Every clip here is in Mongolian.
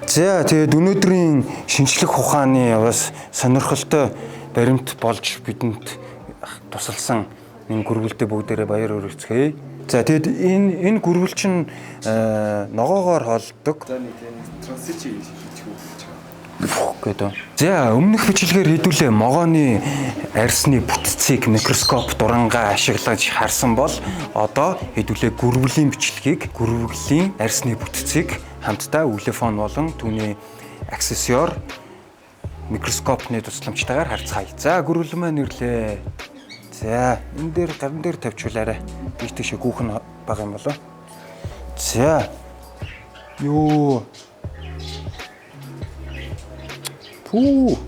За тэгээд өнөөдрийн шинжлэх ухааны бас сонирхолтой баримт болж бидэнд тусалсан энэ гүрвэлдээ бүгдээрээ баяр хүргэцгээе. За тэгэд энэ гүрвэл чинь ногоогоор холддог. За нэг трансичи гэж хэлчихв. гэдэг. За өмнөх бичлэгээр хэдүүлээ могооны арьсны бүтцийг микроскоп дурангаа ашиглаж харсан бол одоо хэдүүлээ гүрвэлийн бичлэгийг гүрвэлийн арьсны бүтцийг хамтдаа үлефон болон түүний аксессуар микроскопны тусламжтайгаар харцгаая. За гүрвэл маань ирлээ. За энэ дээр гарын дээр тавьчуулаарай. Ийш тийшээ гүүхэн бага юм болоо. За. Юу. Пүү.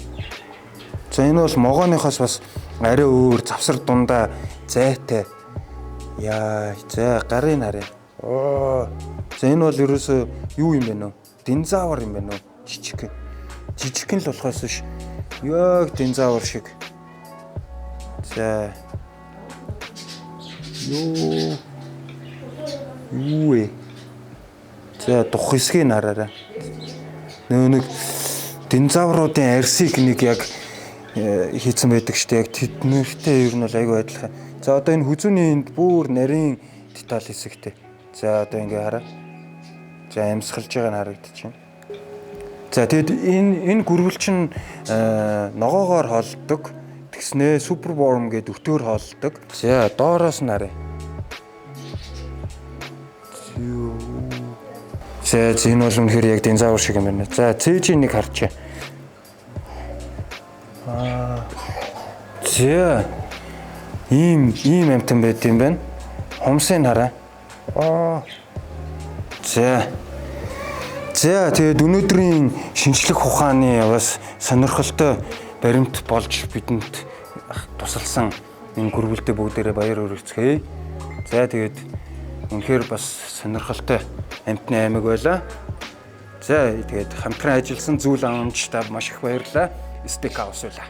За энэ бол могооныхоос бас арай өөр завсар дундаа зайтай. Яа, за гарын харъя. Оо. За энэ бол ерөөсөө юу юм бэ нөө? Динозавр юм байна уу? Жижиг. Жижигхэн л болохоос биш. Яг динозавр шиг. За. Юу вэ? За дух хэсгийг хараарай. Нэг динозавруудын арьсыг нэг яг хийцэн байдаг шүү дээ. Яг тэднэртэй ер нь бол айгүй адилхан. За одоо энэ хүзүүний энд бүр нарийн деталь хэсэгтэй. За одоо ингээ хараа. За амьсгалж байгааг нь харагдчихэв. За тэгэд энэ гүрвэл чинь ногоогоор холддог. Тэгснээ суперворм гэдэг өтөөр холддог. За доороос нь харъя. За энэ бол үнэхээр яг динозавр шиг юм байна. За цээжийг нэг харчаа. За ийм амтан байт юм байна. Хумсыг хараа. За тэгээд өнөөдрийн шинжлэх ухааны бас сонирхолтой баримт болж бидэнд тусалсан энэ гүрвэлдээ бүгдээрээ баяр хүргэцгээе. За тэгээд үнэхээр бас сонирхолтой амтны аймаг байлаа. За тэгээд хамтран ажилласан зүйл амамжтай маш их баярлалаа. Стейк хаус байлаа.